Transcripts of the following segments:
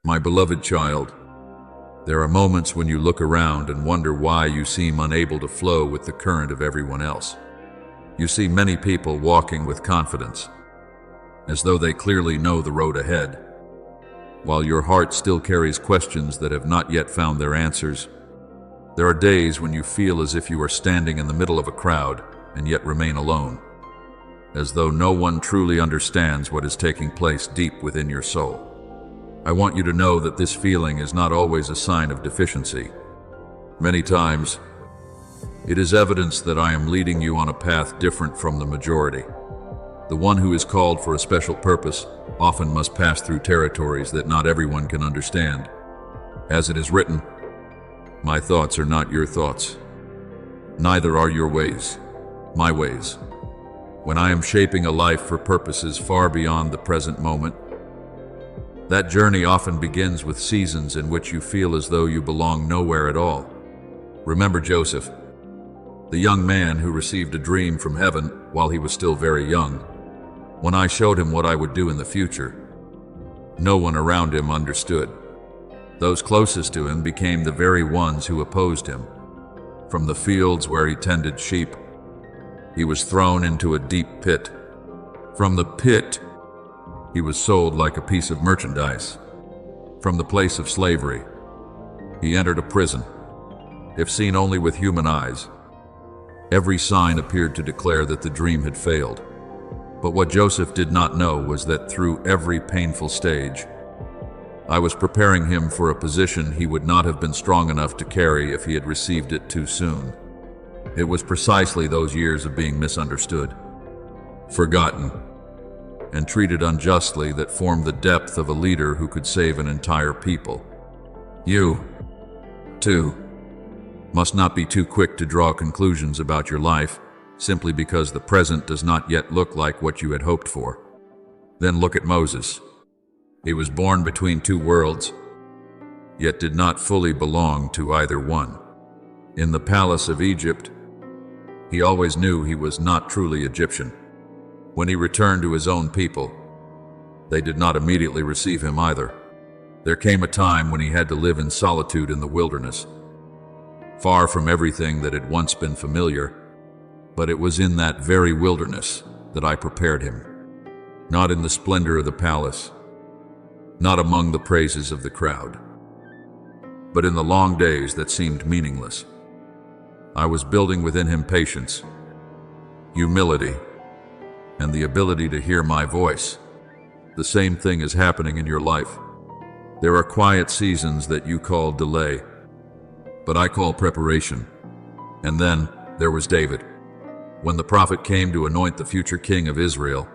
My beloved child, there are moments when you look around and wonder why you seem unable to flow with the current of everyone else. You see many people walking with confidence, as though they clearly know the road ahead, while your heart still carries questions that have not yet found their answers. There are days when you feel as if you are standing in the middle of a crowd and yet remain alone, as though no one truly understands what is taking place deep within your soul. I want you to know that this feeling is not always a sign of deficiency. Many times, it is evidence that I am leading you on a path different from the majority. The one who is called for a special purpose often must pass through territories that not everyone can understand. As it is written, "My thoughts are not your thoughts. Neither are your ways, my ways." When I am shaping a life for purposes far beyond the present moment, that journey often begins with seasons in which you feel as though you belong nowhere at all. Remember Joseph, the young man who received a dream from heaven while he was still very young. When I showed him what I would do in the future, no one around him understood. Those closest to him became the very ones who opposed him. From the fields where he tended sheep, he was thrown into a deep pit. From the pit, he was sold like a piece of merchandise. From the place of slavery, he entered a prison. If seen only with human eyes, every sign appeared to declare that the dream had failed. But what Joseph did not know was that through every painful stage, I was preparing him for a position he would not have been strong enough to carry if he had received it too soon. It was precisely those years of being misunderstood, forgotten, and treated unjustly that formed the depth of a leader who could save an entire people. You, too, must not be too quick to draw conclusions about your life simply because the present does not yet look like what you had hoped for. Then look at Moses. He was born between two worlds, yet did not fully belong to either one. In the palace of Egypt, he always knew he was not truly Egyptian. When he returned to his own people, they did not immediately receive him either. There came a time when he had to live in solitude in the wilderness, far from everything that had once been familiar, but it was in that very wilderness that I prepared him. Not in the splendor of the palace, not among the praises of the crowd, but in the long days that seemed meaningless. I was building within him patience, humility, and the ability to hear my voice. The same thing is happening in your life. There are quiet seasons that you call delay, but I call preparation. And then there was David. When the prophet came to anoint the future king of Israel,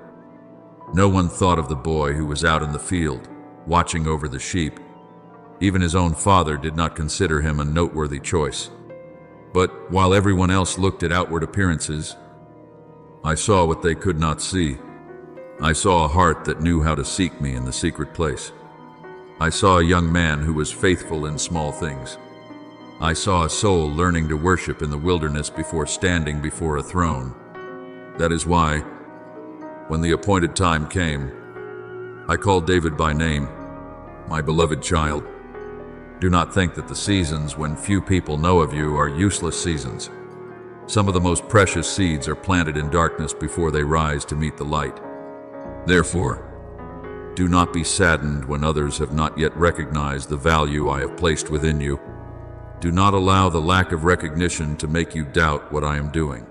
no one thought of the boy who was out in the field, watching over the sheep. Even his own father did not consider him a noteworthy choice. But while everyone else looked at outward appearances, I saw what they could not see. I saw a heart that knew how to seek me in the secret place. I saw a young man who was faithful in small things. I saw a soul learning to worship in the wilderness before standing before a throne. That is why, when the appointed time came, I called David by name, my beloved child. Do not think that the seasons when few people know of you are useless seasons. Some of the most precious seeds are planted in darkness before they rise to meet the light. Therefore, do not be saddened when others have not yet recognized the value I have placed within you. Do not allow the lack of recognition to make you doubt what I am doing.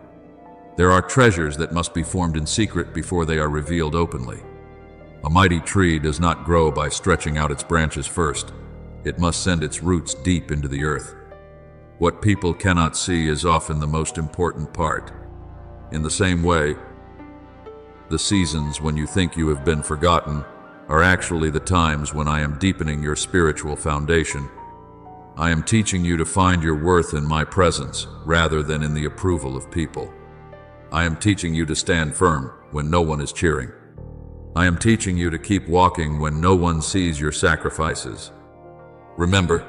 There are treasures that must be formed in secret before they are revealed openly. A mighty tree does not grow by stretching out its branches first. It must send its roots deep into the earth. What people cannot see is often the most important part. In the same way, the seasons when you think you have been forgotten are actually the times when I am deepening your spiritual foundation. I am teaching you to find your worth in my presence rather than in the approval of people. I am teaching you to stand firm when no one is cheering. I am teaching you to keep walking when no one sees your sacrifices. Remember,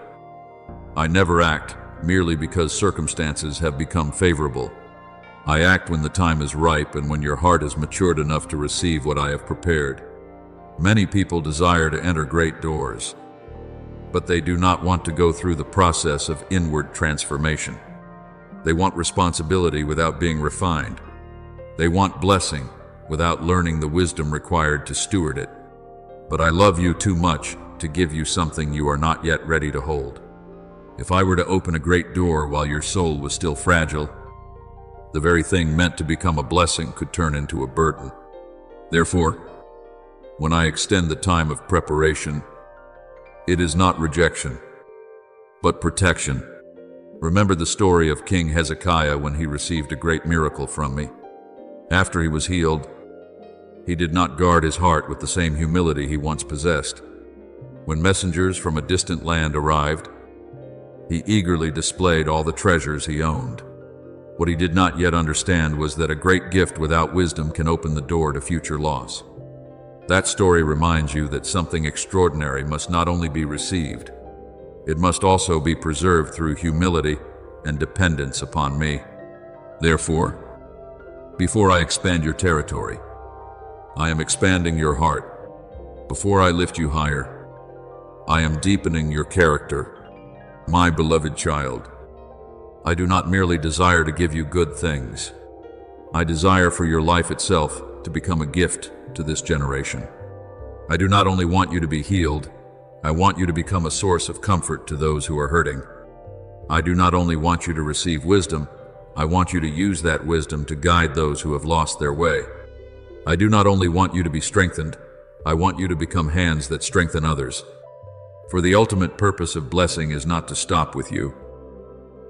I never act merely because circumstances have become favorable. I act when the time is ripe and when your heart is matured enough to receive what I have prepared. Many people desire to enter great doors, but they do not want to go through the process of inward transformation. They want responsibility without being refined. They want blessing without learning the wisdom required to steward it. But I love you too much to give you something you are not yet ready to hold. If I were to open a great door while your soul was still fragile, the very thing meant to become a blessing could turn into a burden. Therefore, when I extend the time of preparation, it is not rejection, but protection. Remember the story of King Hezekiah when he received a great miracle from me. After he was healed, he did not guard his heart with the same humility he once possessed. When messengers from a distant land arrived, he eagerly displayed all the treasures he owned. What he did not yet understand was that a great gift without wisdom can open the door to future loss. That story reminds you that something extraordinary must not only be received, it must also be preserved through humility and dependence upon me. Therefore, before I expand your territory, I am expanding your heart. Before I lift you higher, I am deepening your character. My beloved child, I do not merely desire to give you good things. I desire for your life itself to become a gift to this generation. I do not only want you to be healed, I want you to become a source of comfort to those who are hurting. I do not only want you to receive wisdom, I want you to use that wisdom to guide those who have lost their way. I do not only want you to be strengthened, I want you to become hands that strengthen others. For the ultimate purpose of blessing is not to stop with you,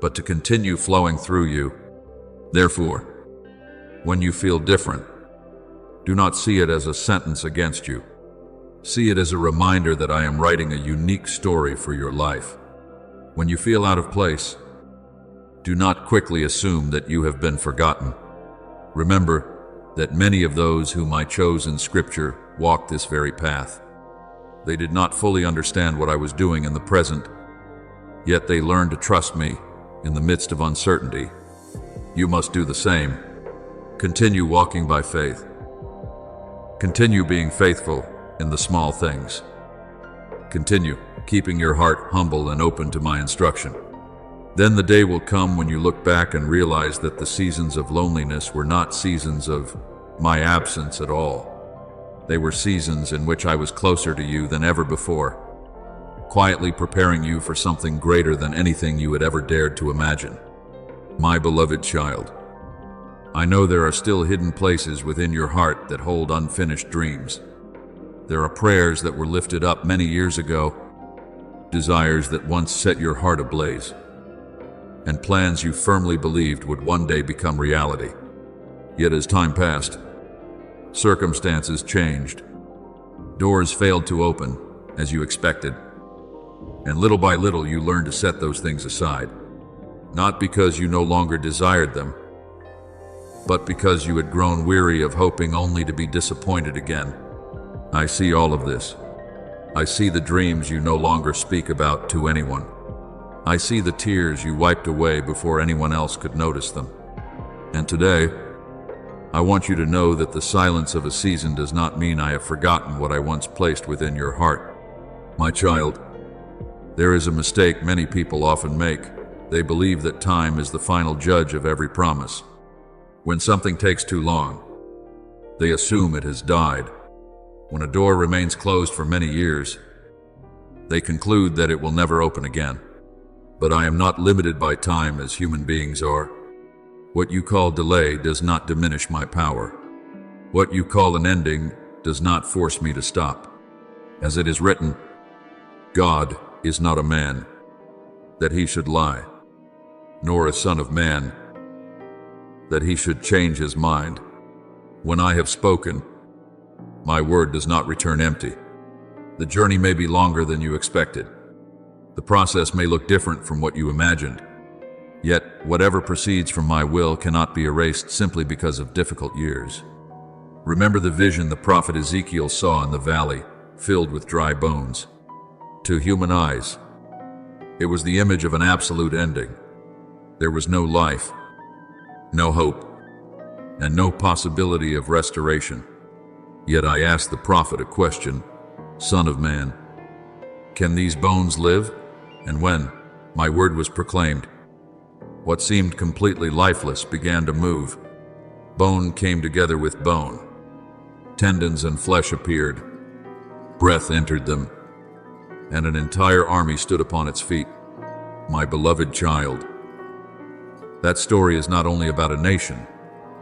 but to continue flowing through you. Therefore, when you feel different, do not see it as a sentence against you. See it as a reminder that I am writing a unique story for your life. When you feel out of place, do not quickly assume that you have been forgotten. Remember that many of those whom I chose in Scripture walked this very path. They did not fully understand what I was doing in the present, yet they learned to trust me in the midst of uncertainty. You must do the same. Continue walking by faith. Continue being faithful in the small things. Continue keeping your heart humble and open to my instruction. Then the day will come when you look back and realize that the seasons of loneliness were not seasons of my absence at all. They were seasons in which I was closer to you than ever before, quietly preparing you for something greater than anything you had ever dared to imagine. My beloved child, I know there are still hidden places within your heart that hold unfinished dreams. There are prayers that were lifted up many years ago, desires that once set your heart ablaze, and plans you firmly believed would one day become reality. Yet as time passed, circumstances changed. Doors failed to open as you expected, and little by little you learned to set those things aside, not because you no longer desired them, but because you had grown weary of hoping only to be disappointed again. I see all of this. I see the dreams you no longer speak about to anyone. I see the tears you wiped away before anyone else could notice them. And today, I want you to know that the silence of a season does not mean I have forgotten what I once placed within your heart. My child, there is a mistake many people often make. They believe that time is the final judge of every promise. When something takes too long, they assume it has died. When a door remains closed for many years, they conclude that it will never open again. But I am not limited by time as human beings are. What you call delay does not diminish my power. What you call an ending does not force me to stop. As it is written, God is not a man, that he should lie, nor a son of man, that he should change his mind. When I have spoken, my word does not return empty. The journey may be longer than you expected. The process may look different from what you imagined. Yet, whatever proceeds from my will cannot be erased simply because of difficult years. Remember the vision the prophet Ezekiel saw in the valley, filled with dry bones. To human eyes, it was the image of an absolute ending. There was no life, no hope, and no possibility of restoration. Yet I asked the prophet a question, Son of man, Can these bones live? And when my word was proclaimed, what seemed completely lifeless began to move. Bone came together with bone. Tendons and flesh appeared. Breath entered them, and an entire army stood upon its feet. My beloved child. That story is not only about a nation,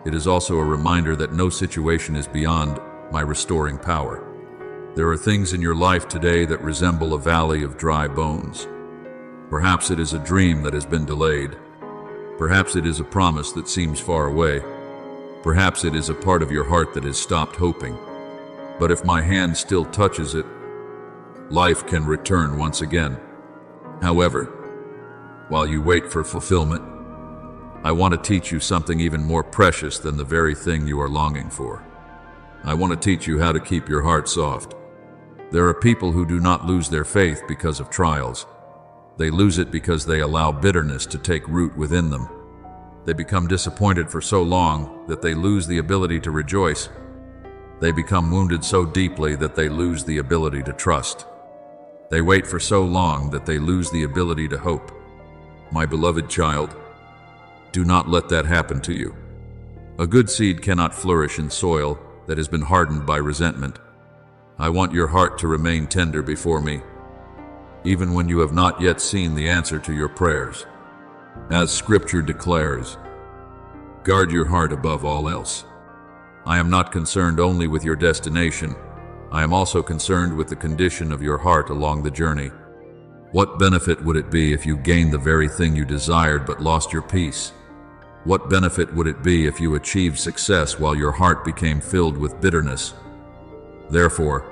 it is also a reminder that no situation is beyond my restoring power. There are things in your life today that resemble a valley of dry bones. Perhaps it is a dream that has been delayed. Perhaps it is a promise that seems far away. Perhaps it is a part of your heart that has stopped hoping. But if my hand still touches it, life can return once again. However, while you wait for fulfillment, I want to teach you something even more precious than the very thing you are longing for. I want to teach you how to keep your heart soft. There are people who do not lose their faith because of trials. They lose it because they allow bitterness to take root within them. They become disappointed for so long that they lose the ability to rejoice. They become wounded so deeply that they lose the ability to trust. They wait for so long that they lose the ability to hope. My beloved child, do not let that happen to you. A good seed cannot flourish in soil that has been hardened by resentment. I want your heart to remain tender before me, even when you have not yet seen the answer to your prayers. As Scripture declares, guard your heart above all else. I am not concerned only with your destination, I am also concerned with the condition of your heart along the journey. What benefit would it be if you gained the very thing you desired but lost your peace? What benefit would it be if you achieved success while your heart became filled with bitterness? Therefore,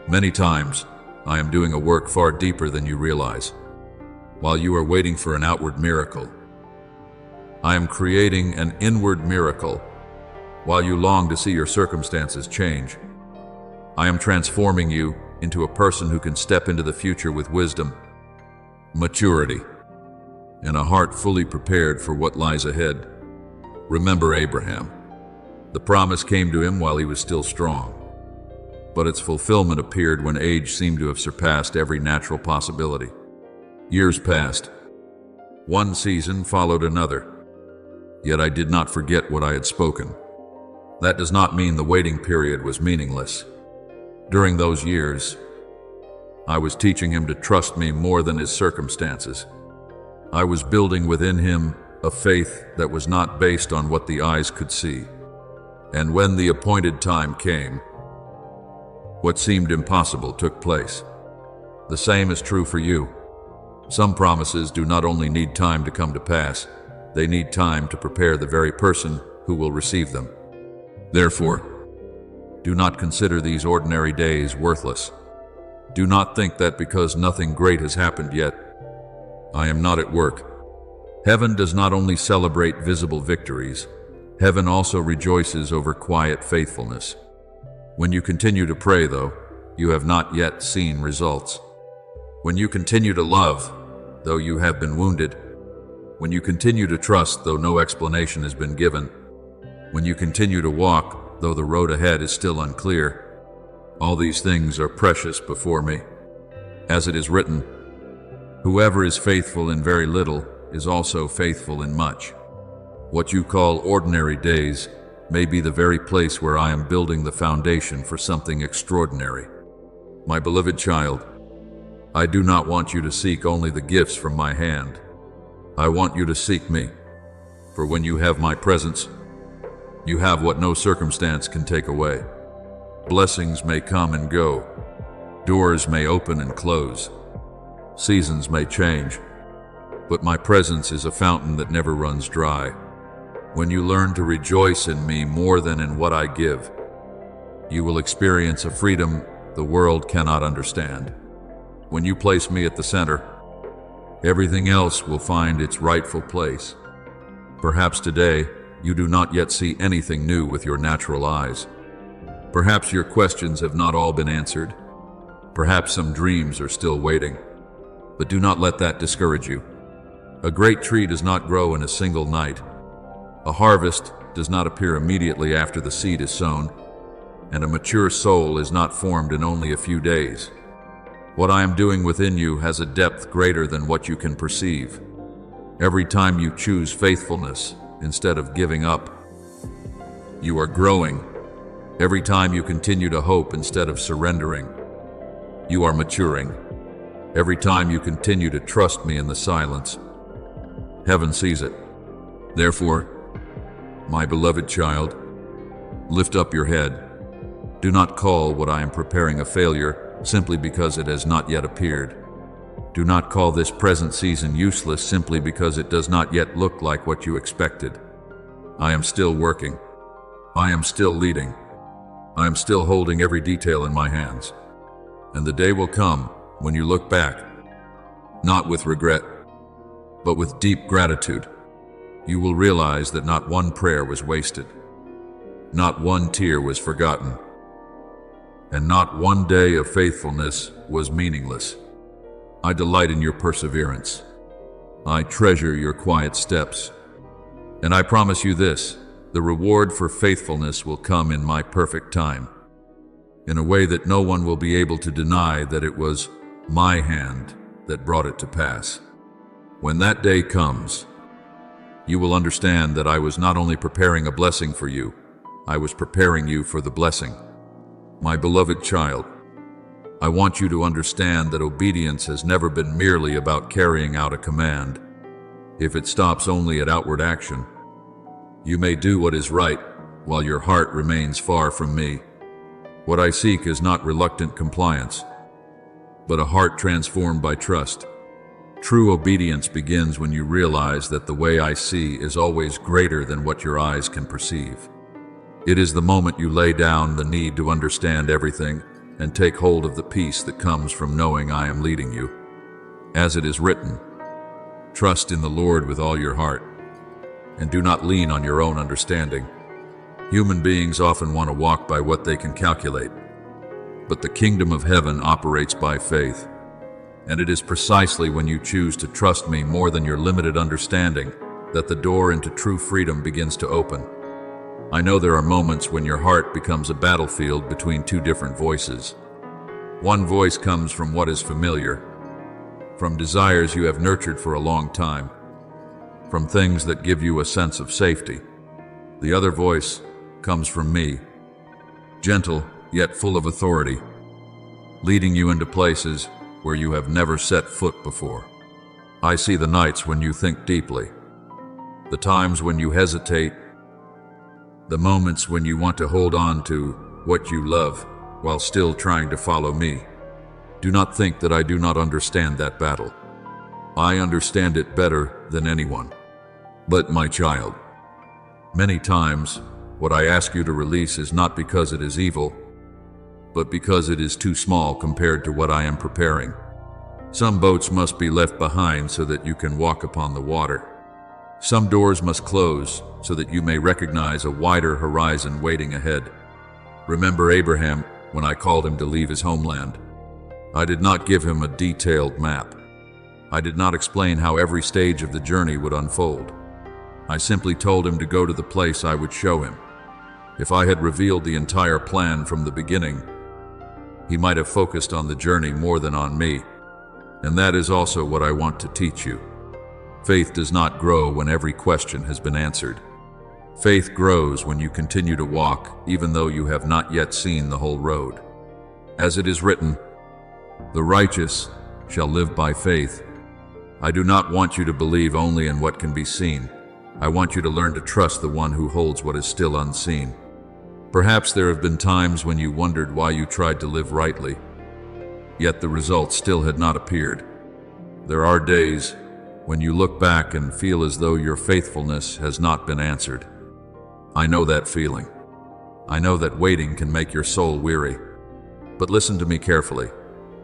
many times, I am doing a work far deeper than you realize. While you are waiting for an outward miracle, I am creating an inward miracle. While you long to see your circumstances change, I am transforming you into a person who can step into the future with wisdom, maturity, and a heart fully prepared for what lies ahead. Remember Abraham. The promise came to him while he was still strong, but its fulfillment appeared when age seemed to have surpassed every natural possibility. Years passed. One season followed another, yet I did not forget what I had spoken. That does not mean the waiting period was meaningless. During those years, I was teaching him to trust me more than his circumstances. I was building within him a faith that was not based on what the eyes could see. And when the appointed time came, what seemed impossible took place. The same is true for you. Some promises do not only need time to come to pass, they need time to prepare the very person who will receive them. Therefore, do not consider these ordinary days worthless. Do not think that because nothing great has happened yet, I am not at work. Heaven does not only celebrate visible victories, heaven also rejoices over quiet faithfulness. When you continue to pray, though, you have not yet seen results. When you continue to love, though you have been wounded. When you continue to trust, though no explanation has been given. When you continue to walk, though the road ahead is still unclear. All these things are precious before me. As it is written, whoever is faithful in very little is also faithful in much. What you call ordinary days may be the very place where I am building the foundation for something extraordinary. My beloved child, I do not want you to seek only the gifts from my hand. I want you to seek me, for when you have my presence, you have what no circumstance can take away. Blessings may come and go. Doors may open and close. Seasons may change. But my presence is a fountain that never runs dry. When you learn to rejoice in me more than in what I give, you will experience a freedom the world cannot understand. When you place me at the center, everything else will find its rightful place. Perhaps today, you do not yet see anything new with your natural eyes. Perhaps your questions have not all been answered. Perhaps some dreams are still waiting. But do not let that discourage you. A great tree does not grow in a single night. A harvest does not appear immediately after the seed is sown, and a mature soul is not formed in only a few days. What I am doing within you has a depth greater than what you can perceive. Every time you choose faithfulness instead of giving up, you are growing. Every time you continue to hope instead of surrendering, you are maturing. Every time you continue to trust me in the silence, heaven sees it. Therefore, my beloved child, lift up your head. Do not call what I am preparing a failure simply because it has not yet appeared. Do not call this present season useless simply because it does not yet look like what you expected. I am still working. I am still leading. I am still holding every detail in my hands. And the day will come when you look back, not with regret, but with deep gratitude. You will realize that not one prayer was wasted, not one tear was forgotten, and not one day of faithfulness was meaningless. I delight in your perseverance. I treasure your quiet steps. And I promise you this, the reward for faithfulness will come in my perfect time, in a way that no one will be able to deny that it was my hand that brought it to pass. When that day comes, you will understand that I was not only preparing a blessing for you, I was preparing you for the blessing. My beloved child, I want you to understand that obedience has never been merely about carrying out a command. If it stops only at outward action, you may do what is right while your heart remains far from me. What I seek is not reluctant compliance, but a heart transformed by trust. True obedience begins when you realize that the way I see is always greater than what your eyes can perceive. It is the moment you lay down the need to understand everything and take hold of the peace that comes from knowing I am leading you. As it is written, trust in the Lord with all your heart, and do not lean on your own understanding. Human beings often want to walk by what they can calculate, but the kingdom of heaven operates by faith. And it is precisely when you choose to trust me more than your limited understanding that the door into true freedom begins to open. I know there are moments when your heart becomes a battlefield between two different voices. One voice comes from what is familiar, from desires you have nurtured for a long time, from things that give you a sense of safety. The other voice comes from me, gentle yet full of authority, leading you into places where you have never set foot before. I see the nights when you think deeply, the times when you hesitate, the moments when you want to hold on to what you love while still trying to follow me. Do not think that I do not understand that battle. I understand it better than anyone. But my child, many times what I ask you to release is not because it is evil, but because it is too small compared to what I am preparing. Some boats must be left behind so that you can walk upon the water. Some doors must close so that you may recognize a wider horizon waiting ahead. Remember Abraham when I called him to leave his homeland. I did not give him a detailed map. I did not explain how every stage of the journey would unfold. I simply told him to go to the place I would show him. If I had revealed the entire plan from the beginning, he might have focused on the journey more than on me. And that is also what I want to teach you. Faith does not grow when every question has been answered. Faith grows when you continue to walk, even though you have not yet seen the whole road. As it is written, the righteous shall live by faith. I do not want you to believe only in what can be seen. I want you to learn to trust the one who holds what is still unseen. Perhaps there have been times when you wondered why you tried to live rightly, yet the results still had not appeared. There are days when you look back and feel as though your faithfulness has not been answered. I know that feeling. I know that waiting can make your soul weary. But listen to me carefully.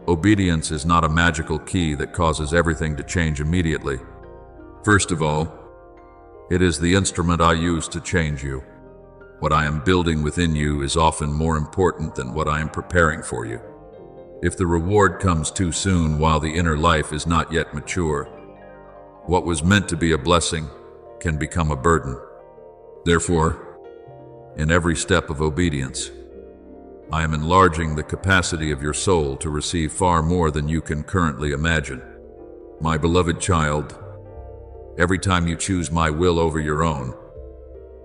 Obedience is not a magical key that causes everything to change immediately. First of all, it is the instrument I use to change you. What I am building within you is often more important than what I am preparing for you. If the reward comes too soon while the inner life is not yet mature, what was meant to be a blessing can become a burden. Therefore, in every step of obedience, I am enlarging the capacity of your soul to receive far more than you can currently imagine. My beloved child, every time you choose my will over your own,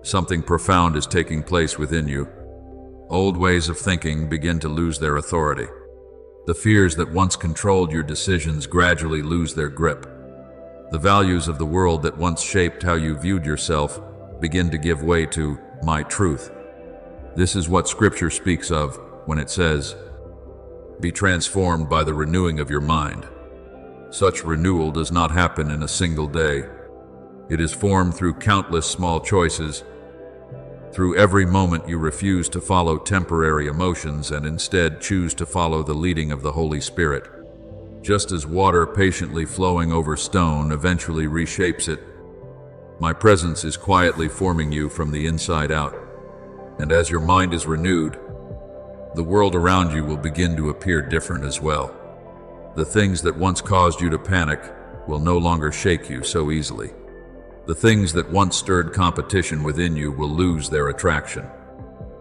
something profound is taking place within you. Old ways of thinking begin to lose their authority. The fears that once controlled your decisions gradually lose their grip. The values of the world that once shaped how you viewed yourself begin to give way to my truth. This is what Scripture speaks of when it says, "Be transformed by the renewing of your mind." Such renewal does not happen in a single day. It is formed through countless small choices. Through every moment you refuse to follow temporary emotions and instead choose to follow the leading of the Holy Spirit. Just as water patiently flowing over stone eventually reshapes it, my presence is quietly forming you from the inside out. And as your mind is renewed, the world around you will begin to appear different as well. The things that once caused you to panic will no longer shake you so easily. The things that once stirred competition within you will lose their attraction.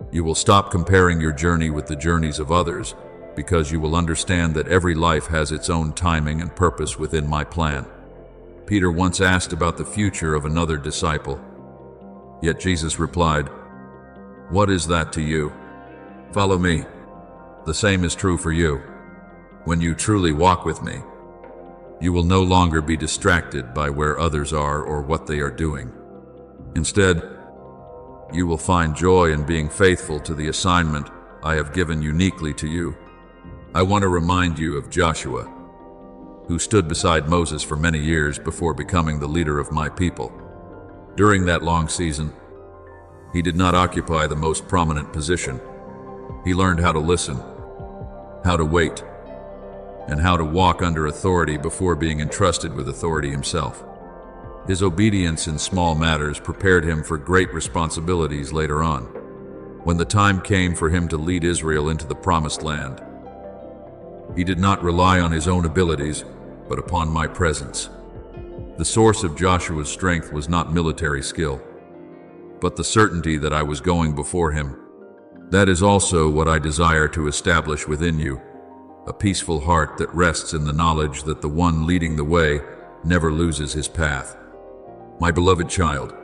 You will stop comparing your journey with the journeys of others, because you will understand that every life has its own timing and purpose within my plan. Peter once asked about the future of another disciple. Yet Jesus replied, "What is that to you? Follow me." The same is true for you. When you truly walk with me, you will no longer be distracted by where others are or what they are doing. Instead, you will find joy in being faithful to the assignment I have given uniquely to you. I want to remind you of Joshua, who stood beside Moses for many years before becoming the leader of my people. During that long season, he did not occupy the most prominent position. He learned how to listen, how to wait, and how to walk under authority before being entrusted with authority himself. His obedience in small matters prepared him for great responsibilities later on. When the time came for him to lead Israel into the promised land, he did not rely on his own abilities, but upon my presence. The source of Joshua's strength was not military skill, but the certainty that I was going before him. That is also what I desire to establish within you, a peaceful heart that rests in the knowledge that the one leading the way never loses his path. My beloved child,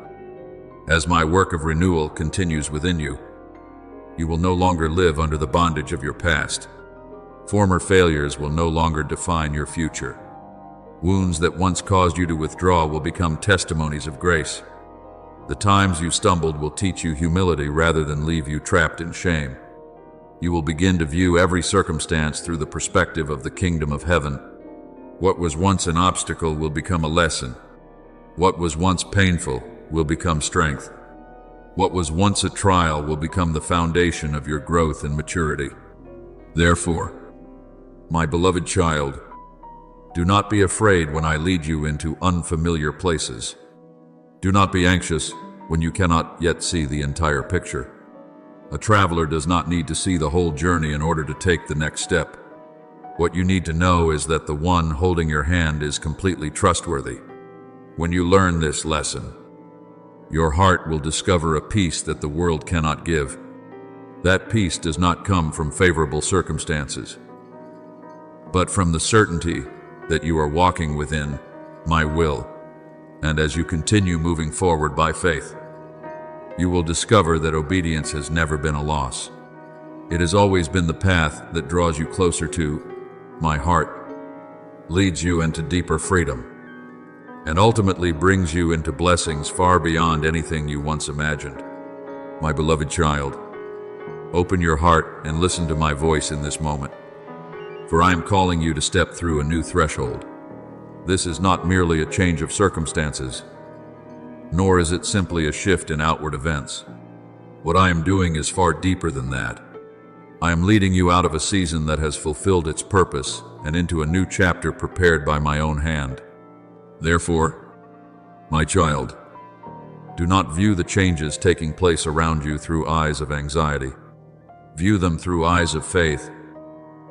as my work of renewal continues within you, you will no longer live under the bondage of your past. Former failures will no longer define your future. Wounds that once caused you to withdraw will become testimonies of grace. The times you stumbled will teach you humility rather than leave you trapped in shame. You will begin to view every circumstance through the perspective of the kingdom of heaven. What was once an obstacle will become a lesson. What was once painful will become strength. What was once a trial will become the foundation of your growth and maturity. Therefore, my beloved child, do not be afraid when I lead you into unfamiliar places. Do not be anxious when you cannot yet see the entire picture. A traveler does not need to see the whole journey in order to take the next step. What you need to know is that the one holding your hand is completely trustworthy. When you learn this lesson, your heart will discover a peace that the world cannot give. That peace does not come from favorable circumstances, but from the certainty that you are walking within my will. And as you continue moving forward by faith, you will discover that obedience has never been a loss. It has always been the path that draws you closer to my heart, leads you into deeper freedom, and ultimately brings you into blessings far beyond anything you once imagined. My beloved child, open your heart and listen to my voice in this moment, for I am calling you to step through a new threshold. This is not merely a change of circumstances, nor is it simply a shift in outward events. What I am doing is far deeper than that. I am leading you out of a season that has fulfilled its purpose and into a new chapter prepared by my own hand. Therefore, my child, do not view the changes taking place around you through eyes of anxiety. View them through eyes of faith.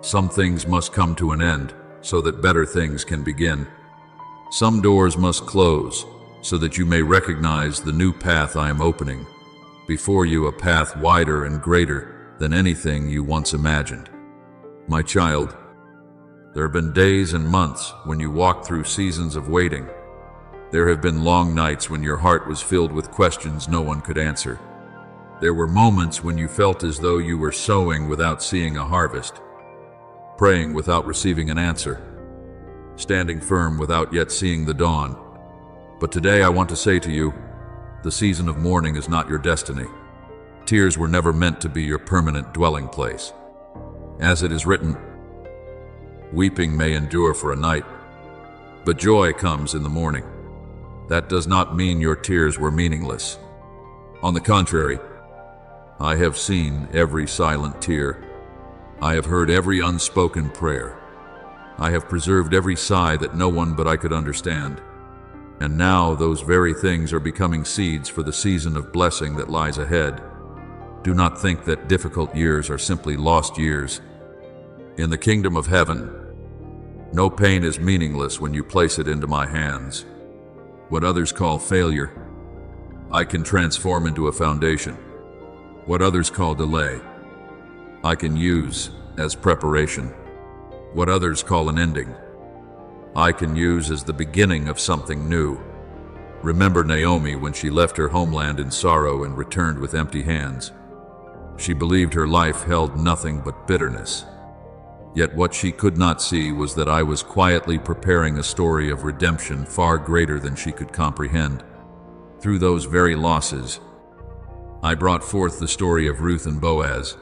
Some things must come to an end so that better things can begin. Some doors must close so that you may recognize the new path I am opening before you, a path wider and greater than anything you once imagined. My child, there have been days and months when you walked through seasons of waiting. There have been long nights when your heart was filled with questions no one could answer. There were moments when you felt as though you were sowing without seeing a harvest, praying without receiving an answer, standing firm without yet seeing the dawn. But today I want to say to you, the season of mourning is not your destiny. Tears were never meant to be your permanent dwelling place. As it is written, weeping may endure for a night, but joy comes in the morning. That does not mean your tears were meaningless. On the contrary, I have seen every silent tear. I have heard every unspoken prayer. I have preserved every sigh that no one but I could understand. And now those very things are becoming seeds for the season of blessing that lies ahead. Do not think that difficult years are simply lost years. In the kingdom of heaven, no pain is meaningless when you place it into my hands. What others call failure, I can transform into a foundation. What others call delay, I can use as preparation. What others call an ending, I can use as the beginning of something new. Remember Naomi when she left her homeland in sorrow and returned with empty hands. She believed her life held nothing but bitterness. Yet what she could not see was that I was quietly preparing a story of redemption far greater than she could comprehend. Through those very losses, I brought forth the story of Ruth and Boaz,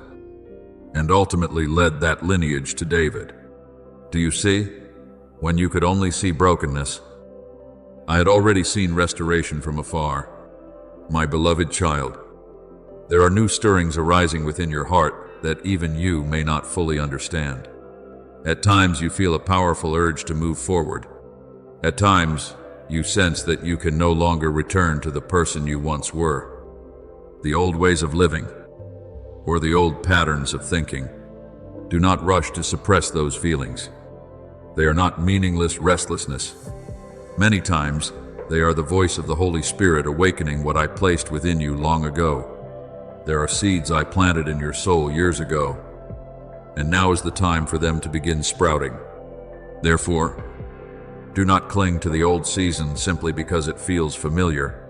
and ultimately led that lineage to David. Do you see? When you could only see brokenness, I had already seen restoration from afar. My beloved child, there are new stirrings arising within your heart that even you may not fully understand. At times you feel a powerful urge to move forward. At times you sense that you can no longer return to the person you once were. The old ways of living, or the old patterns of thinking. Do not rush to suppress those feelings. They are not meaningless restlessness. Many times, they are the voice of the Holy Spirit awakening what I placed within you long ago. There are seeds I planted in your soul years ago, and now is the time for them to begin sprouting. Therefore, do not cling to the old season simply because it feels familiar.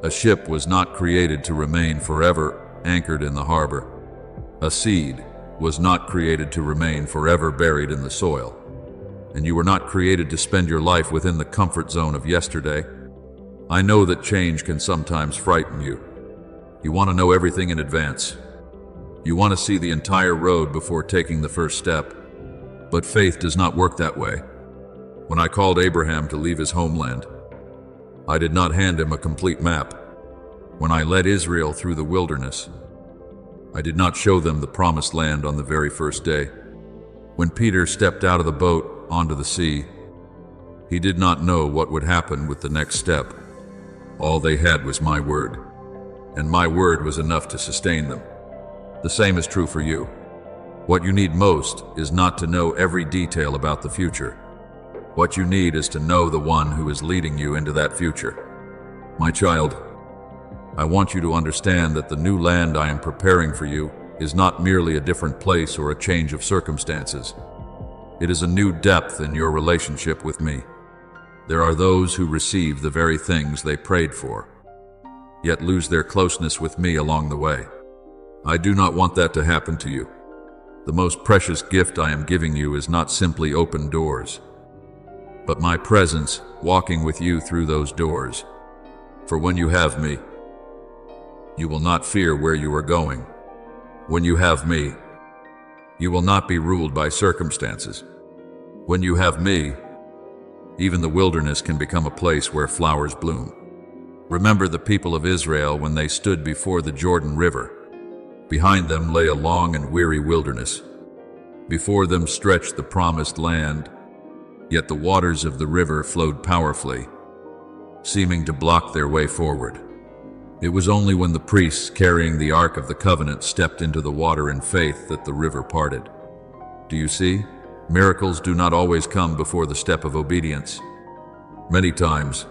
A ship was not created to remain forever anchored in the harbor. A seed was not created to remain forever buried in the soil. And you were not created to spend your life within the comfort zone of yesterday. I know that change can sometimes frighten you. You want to know everything in advance. You want to see the entire road before taking the first step. But faith does not work that way. When I called Abraham to leave his homeland, I did not hand him a complete map. When I led Israel through the wilderness, I did not show them the promised land on the very first day. When Peter stepped out of the boat onto the sea, he did not know what would happen with the next step. All they had was my word, and my word was enough to sustain them. The same is true for you. What you need most is not to know every detail about the future. What you need is to know the one who is leading you into that future. My child, I want you to understand that the new land I am preparing for you is not merely a different place or a change of circumstances. It is a new depth in your relationship with me. There are those who receive the very things they prayed for, yet lose their closeness with me along the way. I do not want that to happen to you. The most precious gift I am giving you is not simply open doors, but my presence walking with you through those doors. For when you have me, you will not fear where you are going. When you have me, you will not be ruled by circumstances. When you have me, even the wilderness can become a place where flowers bloom. Remember the people of Israel when they stood before the Jordan River. Behind them lay a long and weary wilderness. Before them stretched the promised land, yet the waters of the river flowed powerfully, seeming to block their way forward. It was only when the priests carrying the Ark of the Covenant stepped into the water in faith that the river parted. Do you see? Miracles do not always come before the step of obedience. Many times,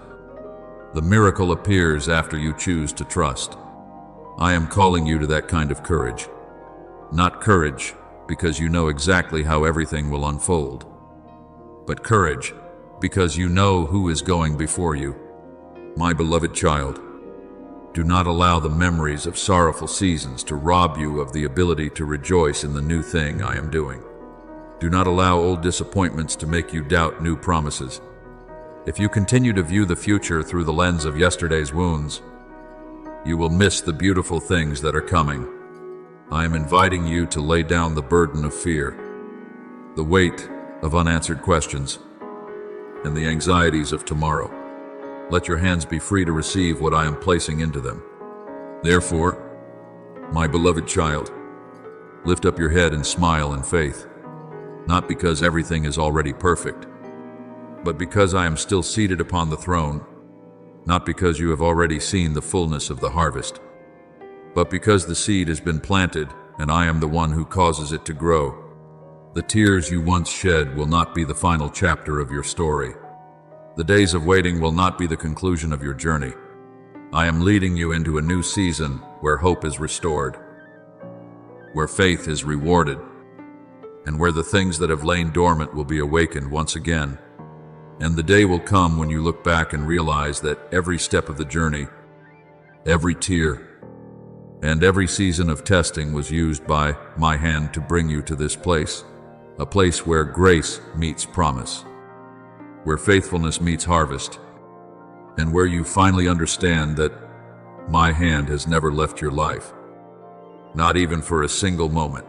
the miracle appears after you choose to trust. I am calling you to that kind of courage. Not courage, because you know exactly how everything will unfold, but courage, because you know who is going before you. My beloved child, do not allow the memories of sorrowful seasons to rob you of the ability to rejoice in the new thing I am doing. Do not allow old disappointments to make you doubt new promises. If you continue to view the future through the lens of yesterday's wounds, you will miss the beautiful things that are coming. I am inviting you to lay down the burden of fear, the weight of unanswered questions, and the anxieties of tomorrow. Let your hands be free to receive what I am placing into them. Therefore, my beloved child, lift up your head and smile in faith, not because everything is already perfect, but because I am still seated upon the throne, not because you have already seen the fullness of the harvest, but because the seed has been planted and I am the one who causes it to grow. The tears you once shed will not be the final chapter of your story. The days of waiting will not be the conclusion of your journey. I am leading you into a new season where hope is restored, where faith is rewarded, and where the things that have lain dormant will be awakened once again. And the day will come when you look back and realize that every step of the journey, every tear, and every season of testing was used by my hand to bring you to this place, a place where grace meets promise, where faithfulness meets harvest, and where you finally understand that my hand has never left your life, not even for a single moment.